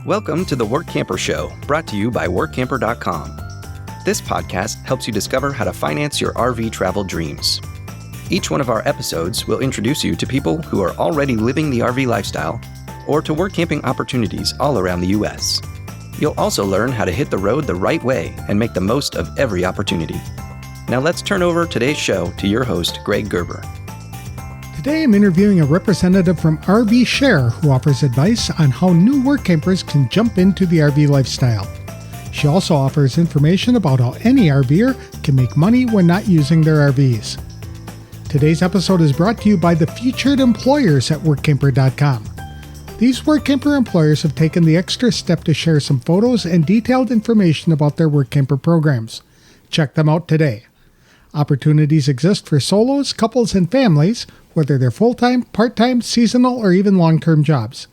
Welcome to the Workamper Show, brought to you by Workamper.com. This podcast helps you discover how to finance your RV travel dreams. Each one of our episodes will introduce you to people who are already living the RV lifestyle or to work camping opportunities all around the U.S. You'll also learn how to hit the road the right way and make the most of every opportunity. Now let's turn over today's show to your host, Greg Gerber. Today I'm interviewing a representative from RVshare who offers advice on how new work campers can jump into the RV lifestyle. She also offers information about how any RVer can make money when not using their RVs. Today's episode is brought to you by the featured employers at Workamper.com. These Workamper employers have taken the extra step to share some photos and detailed information about their Workamper programs. Check them out today. Opportunities exist for solos, couples, and families, whether they're full-time, part-time, seasonal, or even long-term jobs.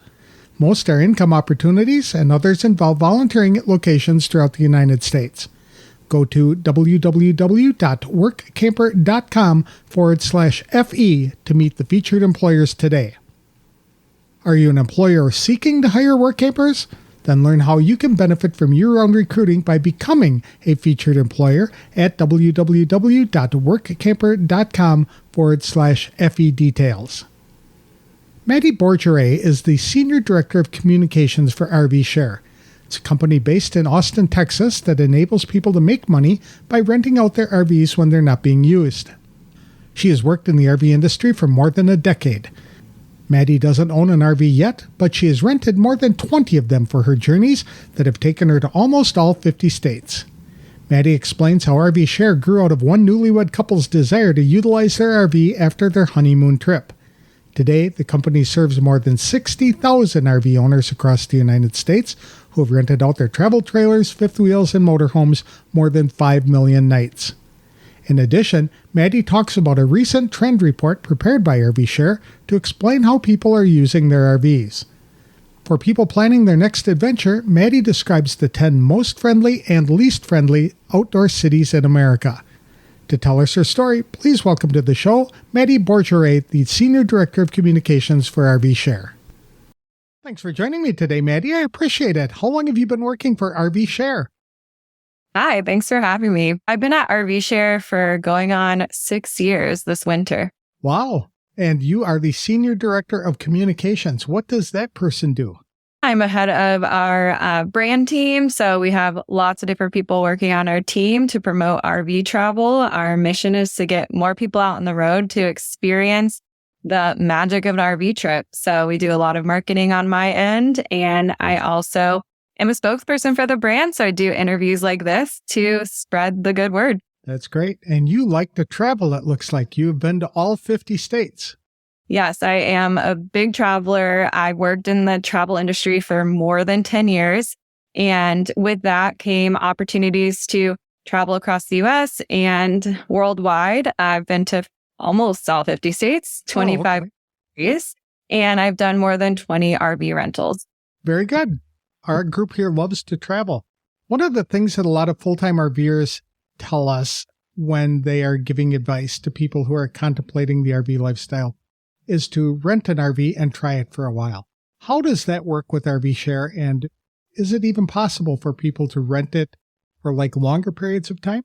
Most are income opportunities, and others involve volunteering at locations throughout the United States. Go to www.workamper.com/FE to meet the featured employers today. Are you an employer seeking to hire work campers? Then learn how you can benefit from year-round recruiting by becoming a featured employer at www.workamper.com/FE details. Maddi Bourgerie is the Senior Director of Communications for RVshare. It's a company based in Austin, Texas that enables people to make money by renting out their RVs when they're not being used. She has worked in the RV industry for more than a decade. Maddi doesn't own an RV yet, but she has rented more than 20 of them for her journeys that have taken her to almost all 50 states. Maddi explains how RVshare grew out of one newlywed couple's desire to utilize their RV after their honeymoon trip. Today, the company serves more than 60,000 RV owners across the United States who have rented out their travel trailers, fifth wheels, and motorhomes more than 5 million nights. In addition, Maddi talks about a recent trend report prepared by RVshare to explain how people are using their RVs. For people planning their next adventure, Maddi describes the 10 most friendly and least friendly outdoor cities in America. To tell us her story, please welcome to the show, Maddi Bourgerie, the Senior Director of Communications for RVshare. Thanks for joining me today, Maddi. I appreciate it. How long have you been working for RVshare? Hi, thanks for having me. I've been at RVshare for going on 6 years this winter. Wow. And you are the Senior Director of Communications. What does that person do? I'm ahead of our brand team. So we have lots of different people working on our team to promote RV travel. Our mission is to get more people out on the road to experience the magic of an RV trip. So we do a lot of marketing on my end. And I also am a spokesperson for the brand. So I do interviews like this to spread the good word. That's great. And you like to travel, it looks like. You've been to all 50 states. Yes, I am a big traveler. I worked in the travel industry for more than 10 years. And with that came opportunities to travel across the U.S. and worldwide. I've been to almost all 50 states, 25 countries, and I've done more than 20 RV rentals. Very good. Our group here loves to travel. One of the things that a lot of full-time RVers tell us when they are giving advice to people who are contemplating the RV lifestyle is to rent an RV and try it for a while. How does that work with RVshare, and is it even possible for people to rent it for longer periods of time?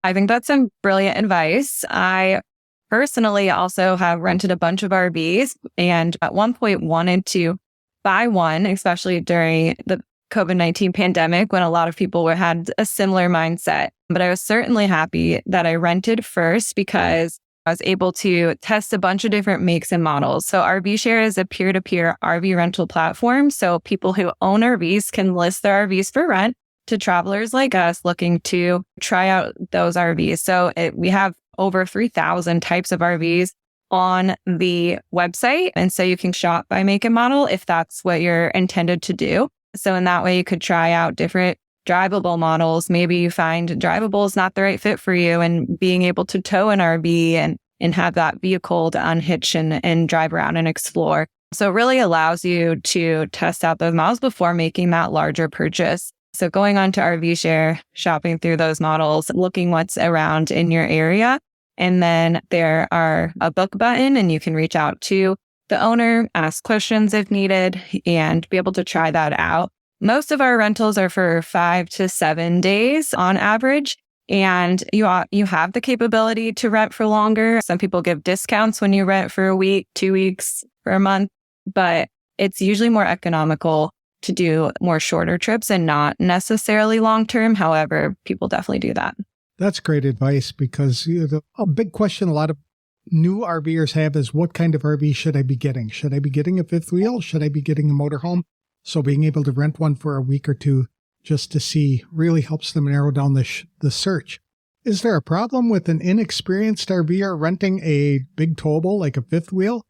I think that's some brilliant advice. I personally also have rented a bunch of RVs and at one point wanted to buy one, especially during the COVID-19 pandemic when a lot of people had a similar mindset. But I was certainly happy that I rented first because I was able to test a bunch of different makes and models. So RVshare is a peer-to-peer RV rental platform. So people who own RVs can list their RVs for rent to travelers like us looking to try out those RVs. So we have over 3,000 types of RVs on the website. And so you can shop by make and model if that's what you're intended to do. So in that way, you could try out different drivable models. Maybe you find drivable is not the right fit for you, and being able to tow an RV and have that vehicle to unhitch and drive around and explore. So it really allows you to test out those models before making that larger purchase. So going on to RVshare, shopping through those models, looking what's around in your area. And then there are a book button and you can reach out to the owner, ask questions if needed, and be able to try that out. most of our rentals are for 5 to 7 days on average. And you have the capability to rent for longer. Some people give discounts when you rent for a week, 2 weeks, for a month, but it's usually more economical to do more shorter trips and not necessarily long-term. However, people definitely do that. That's great advice, because a big question a lot of new RVers have is, what kind of RV should I be getting? Should I be getting a fifth wheel? Should I be getting a motorhome? So being able to rent one for a week or two just to see really helps them narrow down the search. Is there a problem with an inexperienced RVer renting a big towable like a fifth wheel?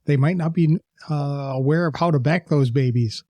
They might not be aware of how to back those babies.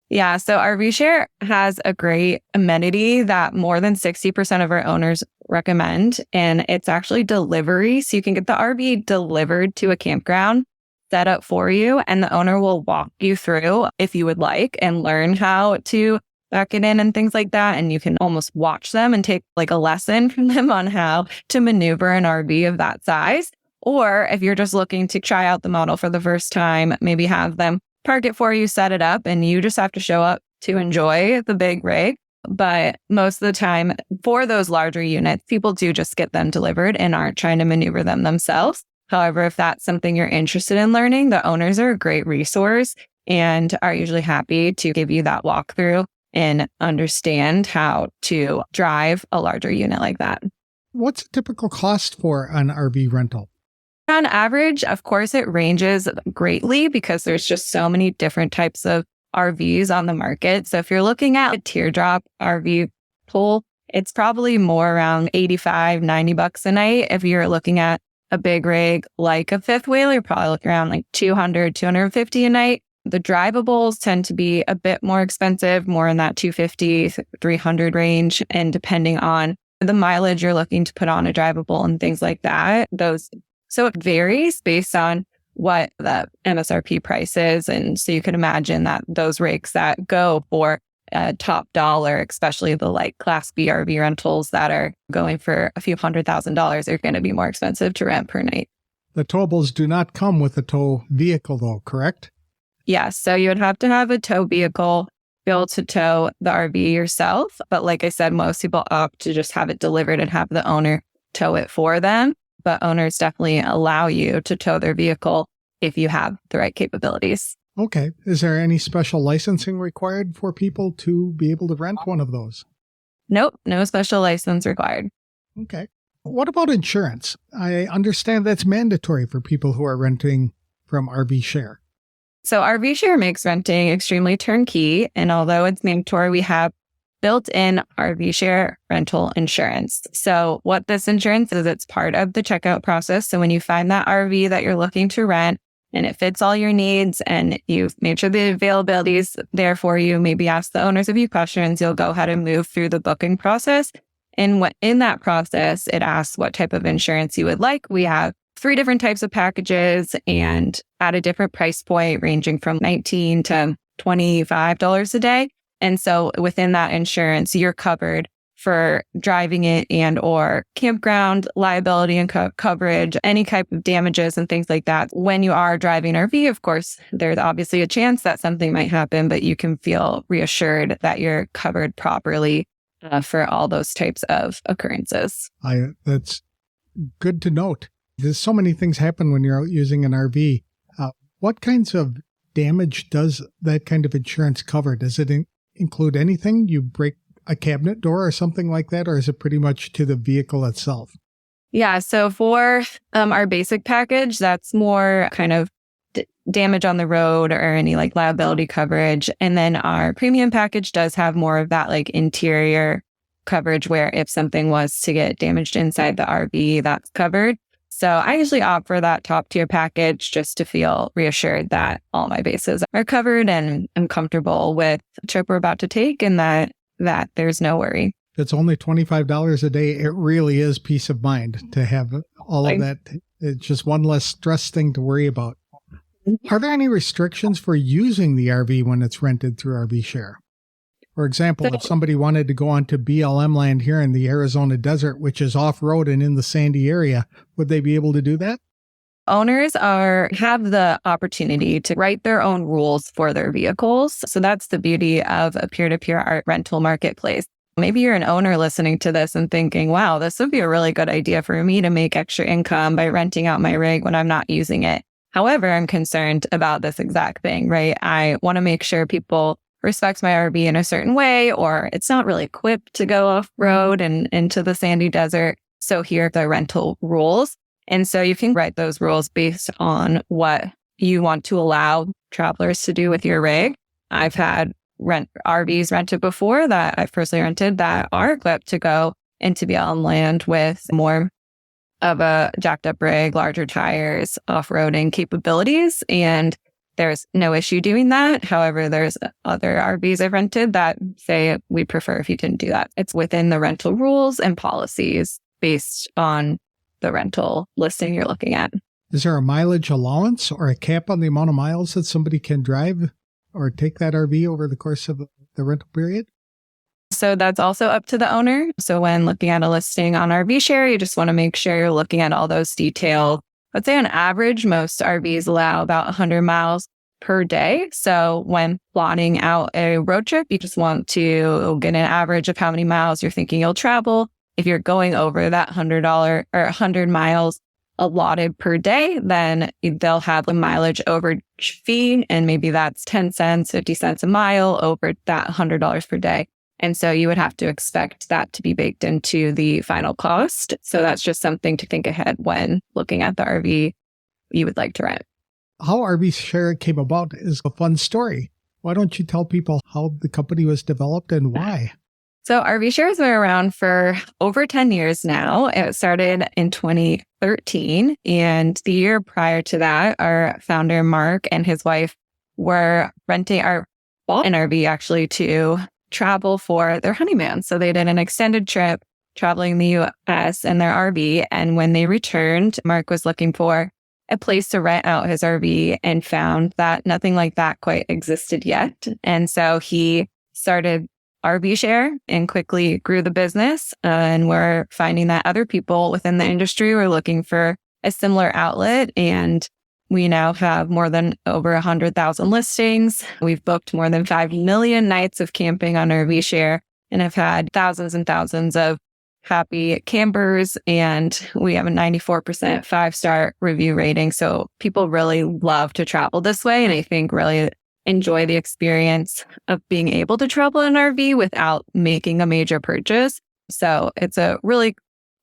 Yeah, so RVshare has a great amenity that more than 60% of our owners recommend, and it's actually delivery. So you can get the RV delivered to a campground, set up for you, and the owner will walk you through if you would like and learn how to back it in and things like that. And you can almost watch them and take like a lesson from them on how to maneuver an RV of that size. Or if you're just looking to try out the model for the first time, maybe have them park it for you, set it up, and you just have to show up to enjoy the big rig. But most of the time for those larger units, people do just get them delivered and aren't trying to maneuver them themselves. However, if that's something you're interested in learning, the owners are a great resource and are usually happy to give you that walkthrough and understand how to drive a larger unit like that. What's a typical cost for an RV rental? On average, of course, it ranges greatly because there's just so many different types of RVs on the market. So if you're looking at a teardrop RV pool, it's probably more around $85, $90 a night. If you're looking at a big rig like a fifth wheel, you're probably looking around like $200, $250 a night. The drivables tend to be a bit more expensive, more in that $250, $300 range. And depending on the mileage you're looking to put on a drivable and things like that, so it varies based on what the MSRP price is. And so you can imagine that those rigs that go for top dollar, especially the like Class B RV rentals that are going for a few $100,000, are going to be more expensive to rent per night. The towables do not come with a tow vehicle though, correct? Yes. So you would have to have a tow vehicle be able to tow the RV yourself. But like I said, most people opt to just have it delivered and have the owner tow it for them. But owners definitely allow you to tow their vehicle if you have the right capabilities. Okay. Is there any special licensing required for people to be able to rent one of those? Nope. No special license required. Okay. What about insurance? I understand that's mandatory for people who are renting from RVshare. So RVshare makes renting extremely turnkey. And although it's mandatory, we have built-in RVshare rental insurance. So what this insurance is, it's part of the checkout process. So when you find that RV that you're looking to rent and it fits all your needs and you've made sure the availability is there for you, maybe ask the owners a few questions, you'll go ahead and move through the booking process. And in that process, it asks what type of insurance you would like. We have 3 different types of packages and at a different price point, ranging from $19 to $25 a day. And so within that insurance, you're covered for driving it and or campground liability and coverage, any type of damages and things like that. When you are driving an RV, of course, there's obviously a chance that something might happen, but you can feel reassured that you're covered properly for all those types of occurrences. That's good to note. There's so many things happen when you're out using an RV. What kinds of damage does that kind of insurance cover? Does it include anything? You break a cabinet door or something like that, or is it pretty much to the vehicle itself? Yeah, so for our basic package, that's more kind of damage on the road or any like liability coverage. And then our premium package does have more of that like interior coverage where if something was to get damaged inside the RV, that's covered. So I usually opt for that top tier package just to feel reassured that all my bases are covered and I'm comfortable with the trip we're about to take and that there's no worry. It's only $25 a day. It really is peace of mind to have all of that. It's just one less stress thing to worry about. Are there any restrictions for using the RV when it's rented through RVshare? For example, if somebody wanted to go onto BLM land here in the Arizona desert, which is off-road and in the sandy area, would they be able to do that? Owners have the opportunity to write their own rules for their vehicles. So that's the beauty of a peer-to-peer art rental marketplace. Maybe you're an owner listening to this and thinking, wow, this would be a really good idea for me to make extra income by renting out my rig when I'm not using it. However, I'm concerned about this exact thing, right? I want to make sure people respect my RV in a certain way, or it's not really equipped to go off-road and into the sandy desert. So here are the rental rules. And so you can write those rules based on what you want to allow travelers to do with your rig. I've had RVs rented before that I've personally rented that are equipped to go and to be on land with more of a jacked up rig, larger tires, off-roading capabilities. And there's no issue doing that. However, there's other RVs I've rented that say we prefer if you didn't do that. It's within the rental rules and policies based on the rental listing you're looking at. Is there a mileage allowance or a cap on the amount of miles that somebody can drive or take that RV over the course of the rental period? So that's also up to the owner. So when looking at a listing on RVshare, you just want to make sure you're looking at all those details. I'd say on average, most RVs allow about 100 miles per day. So when plotting out a road trip, you just want to get an average of how many miles you're thinking you'll travel. If you're going over that $100 or 100 miles allotted per day, then they'll have a mileage overage fee, and maybe that's 10 cents, 50 cents a mile over that $100 per day. And so you would have to expect that to be baked into the final cost. So that's just something to think ahead when looking at the RV you would like to rent. How RVshare came about is a fun story. Why don't you tell people how the company was developed and why? So RVshare has been around for over 10 years now. It started in 2013. And the year prior to that, our founder, Mark, and his wife were bought an RV actually to travel for their honeymoon. So they did an extended trip traveling the US in their RV. And when they returned, Mark was looking for a place to rent out his RV and found that nothing like that quite existed yet. And so he started RVshare and quickly grew the business. And we're finding that other people within the industry were looking for a similar outlet. And we now have more than over 100,000 listings. We've booked more than 5 million nights of camping on RVshare and have had thousands and thousands of happy campers. And we have a 94% 5-star review rating. So people really love to travel this way. And I think really enjoy the experience of being able to travel in an RV without making a major purchase. So it's a really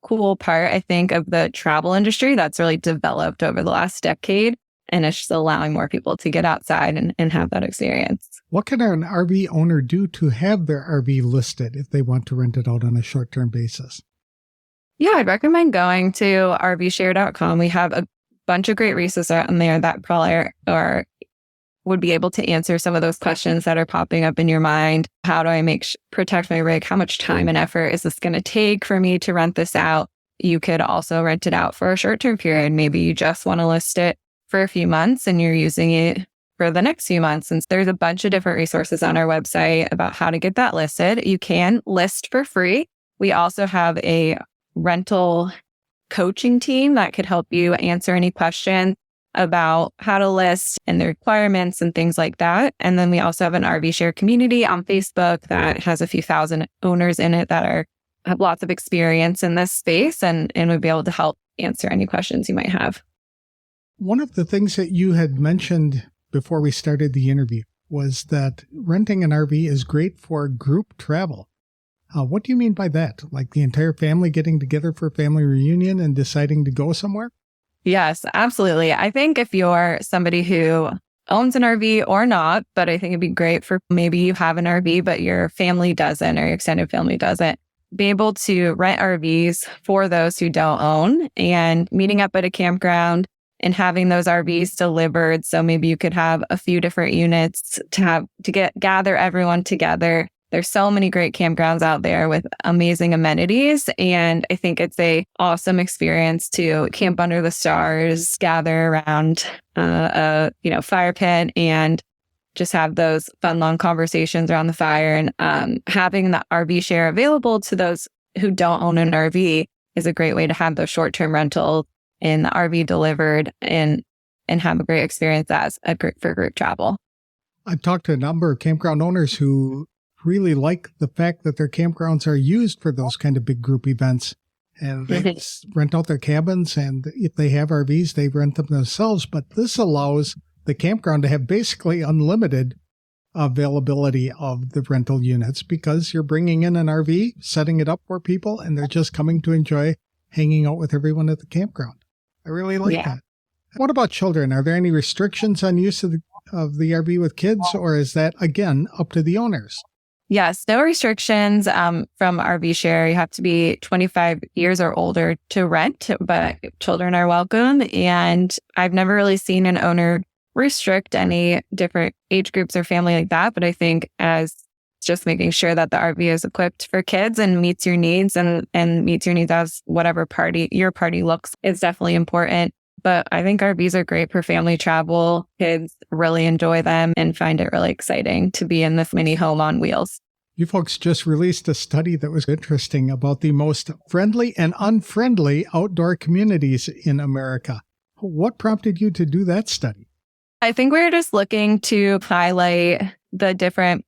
cool part, I think, of the travel industry that's really developed over the last decade. And it's just allowing more people to get outside and have that experience. What can an RV owner do to have their RV listed if they want to rent it out on a short-term basis? Yeah, I'd recommend going to RVshare.com. We have a bunch of great resources on there that probably would be able to answer some of those questions that are popping up in your mind. How do I protect my rig? How much time and effort is this going to take for me to rent this out? You could also rent it out for a short-term period. Maybe you just want to list it for a few months and you're using it for the next few months. And there's a bunch of different resources on our website about how to get that listed. You can list for free. We also have a rental coaching team that could help you answer any questions about how to list and the requirements and things like that. And then we also have an RVshare community on Facebook that has a few thousand owners in it that have lots of experience in this space and would be able to help answer any questions you might have. One of the things that you had mentioned before we started the interview was that renting an RV is great for group travel. What do you mean by that? Like the entire family getting together for a family reunion and deciding to go somewhere? Yes, absolutely. I think if you're somebody who owns an RV or not, but I think it'd be great for maybe you have an RV, but your family doesn't or your extended family doesn't, be able to rent RVs for those who don't own and meeting up at a campground and having those RVs delivered. So maybe you could have a few different units to gather everyone together. There's so many great campgrounds out there with amazing amenities. And I think it's a awesome experience to camp under the stars, gather around a fire pit and just have those fun, long conversations around the fire. And having the RVshare available to those who don't own an RV is a great way to have those short-term rentals in the RV delivered and have a great experience for group travel. I've talked to a number of campground owners who really like the fact that their campgrounds are used for those kind of big group events. And they rent out their cabins, and if they have RVs, they rent them themselves. But this allows the campground to have basically unlimited availability of the rental units because you're bringing in an RV, setting it up for people, and they're just coming to enjoy hanging out with everyone at the campground. I really like that. What about children? Are there any restrictions on use of the RV with kids, or is that, again, up to the owners? Yes, no restrictions from RVshare. You have to be 25 years or older to rent, but children are welcome. And I've never really seen an owner restrict any different age groups or family like that. But I think as just making sure that the RV is equipped for kids and meets your needs and meets your needs as whatever your party looks is definitely important. But I think RVs are great for family travel. Kids really enjoy them and find it really exciting to be in this mini home on wheels. You folks just released a study that was interesting about the most friendly and unfriendly outdoor communities in America. What prompted you to do that study? I think we're just looking to highlight the different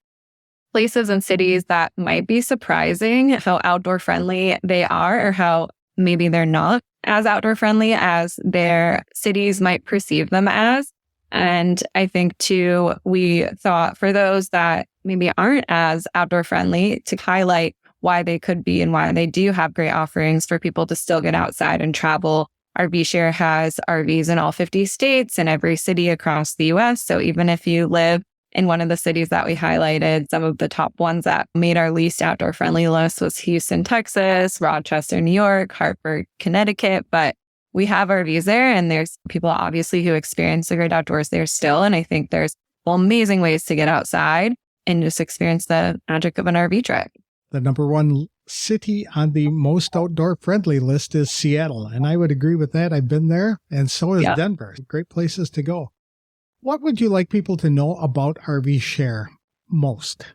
places and cities that might be surprising how outdoor friendly they are, or how maybe they're not as outdoor friendly as their cities might perceive them as. And I think too, we thought for those that maybe aren't as outdoor friendly to highlight why they could be and why they do have great offerings for people to still get outside and travel. RVshare has RVs in all 50 states and every city across the US. So even if you live in one of the cities that we highlighted, some of the top ones that made our least outdoor friendly list was Houston, Texas, Rochester, New York, Hartford, Connecticut. But we have RVs there, and there's people obviously who experience the great outdoors there still. And I think there's amazing ways to get outside and just experience the magic of an RV trip. The number one city on the most outdoor friendly list is Seattle. And I would agree with that. I've been there, and so is Denver. Great places to go. What would you like people to know about RVshare most?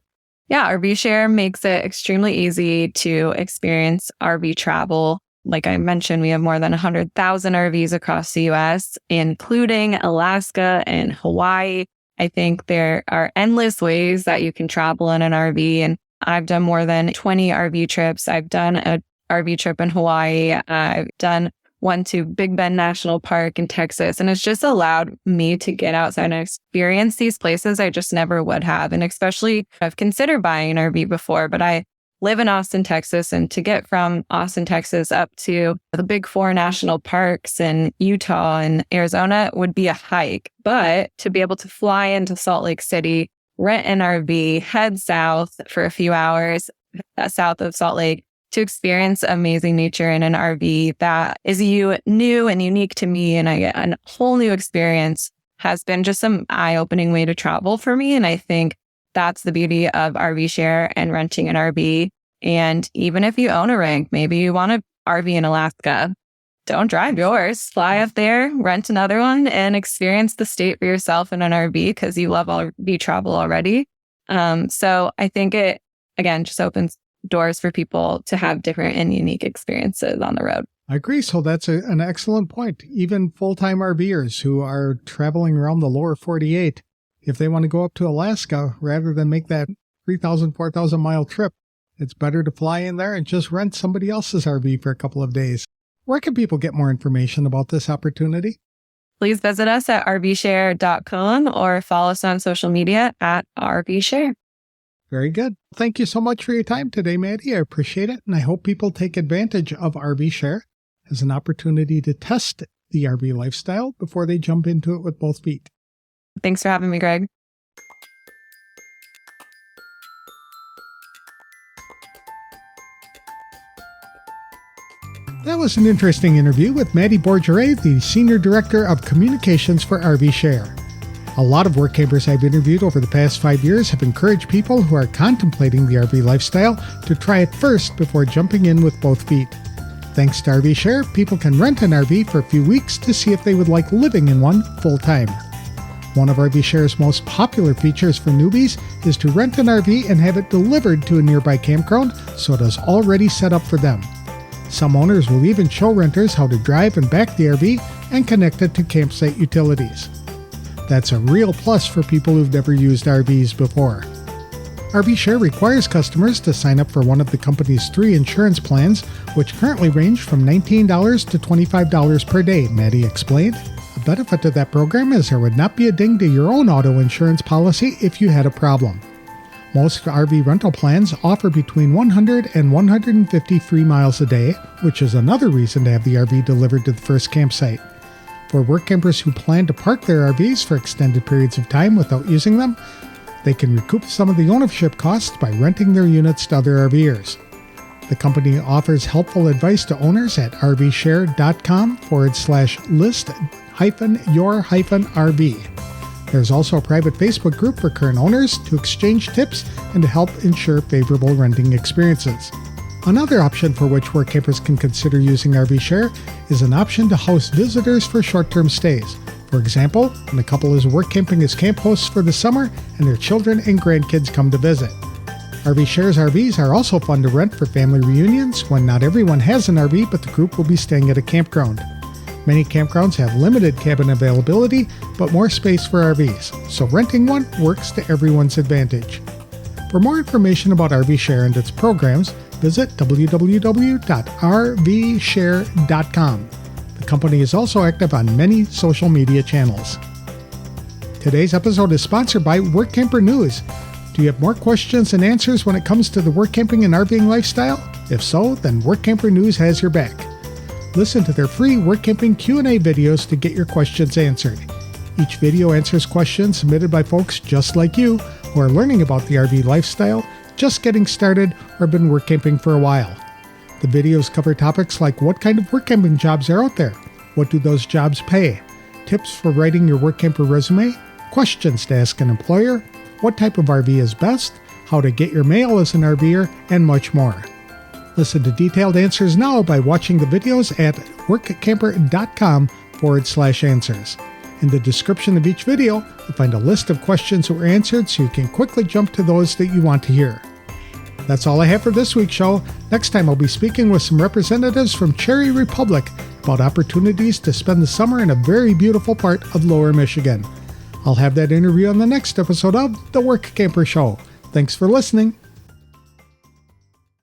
Yeah, RVshare makes it extremely easy to experience RV travel. Like I mentioned, we have more than 100,000 RVs across the US, including Alaska and Hawaii. I think there are endless ways that you can travel in an RV. And I've done more than 20 RV trips. I've done an RV trip in Hawaii. I've done one to Big Bend National Park in Texas. And it's just allowed me to get outside and experience these places I just never would have. And especially I've considered buying an RV before, but I live in Austin, Texas. And to get from Austin, Texas up to the big four national parks in Utah and Arizona would be a hike. But to be able to fly into Salt Lake City, rent an RV, head south for a few hours south of Salt Lake, to experience amazing nature in an RV that is new and unique to me, and I get a whole new experience, has been just some eye-opening way to travel for me. And I think that's the beauty of RVshare and renting an RV. And even if you own a rig, maybe you want an RV in Alaska, don't drive yours. Fly up there, rent another one, and experience the state for yourself in an RV because you love RV travel already. So I think it, again, just opens doors for people to have different and unique experiences on the road. I agree. So that's an excellent point. Even full-time RVers who are traveling around the lower 48, if they want to go up to Alaska, rather than make that 3,000, 4,000 mile trip, it's better to fly in there and just rent somebody else's RV for a couple of days. Where can people get more information about this opportunity? Please visit us at rvshare.com or follow us on social media at RVshare. Very good. Thank you so much for your time today, Maddi. I appreciate it. And I hope people take advantage of RVshare as an opportunity to test the RV lifestyle before they jump into it with both feet. Thanks for having me, Greg. That was an interesting interview with Maddi Bourgerie, the Senior Director of Communications for RVshare. A lot of Workampers I've interviewed over the past 5 years have encouraged people who are contemplating the RV lifestyle to try it first before jumping in with both feet. Thanks to RVshare, people can rent an RV for a few weeks to see if they would like living in one full-time. One of RVshare's most popular features for newbies is to rent an RV and have it delivered to a nearby campground so it is already set up for them. Some owners will even show renters how to drive and back the RV and connect it to campsite utilities. That's a real plus for people who've never used RVs before. RVshare requires customers to sign up for one of the company's 3 insurance plans, which currently range from $19 to $25 per day, Maddi explained. A benefit to that program is there would not be a ding to your own auto insurance policy if you had a problem. Most RV rental plans offer between 100 and 150 free miles a day, which is another reason to have the RV delivered to the first campsite. For work campers who plan to park their RVs for extended periods of time without using them, they can recoup some of the ownership costs by renting their units to other RVers. The company offers helpful advice to owners at RVshare.com/list-your-RV. There's also a private Facebook group for current owners to exchange tips and to help ensure favorable renting experiences. Another option for which work campers can consider using RVshare is an option to host visitors for short-term stays. For example, when a couple is work camping as camp hosts for the summer and their children and grandkids come to visit. RVshare's RVs are also fun to rent for family reunions when not everyone has an RV but the group will be staying at a campground. Many campgrounds have limited cabin availability but more space for RVs, so renting one works to everyone's advantage. For more information about RVshare and its programs, visit www.rvshare.com. The company is also active on many social media channels. Today's episode is sponsored by Workamper News. Do you have more questions and answers when it comes to the work camping and RVing lifestyle? If so, then Workamper News has your back. Listen to their free work camping Q&A videos to get your questions answered. Each video answers questions submitted by folks just like you who are learning about the RV lifestyle, just getting started, or been work camping for a while. The videos cover topics like what kind of work camping jobs are out there, what do those jobs pay, tips for writing your work camper resume, questions to ask an employer, what type of RV is best, how to get your mail as an RVer, and much more. Listen to detailed answers now by watching the videos at workamper.com/answers. In the description of each video, you'll find a list of questions that were answered so you can quickly jump to those that you want to hear. That's all I have for this week's show. Next time I'll be speaking with some representatives from Cherry Republic about opportunities to spend the summer in a very beautiful part of Lower Michigan. I'll have that interview on the next episode of The Work Camper Show. Thanks for listening.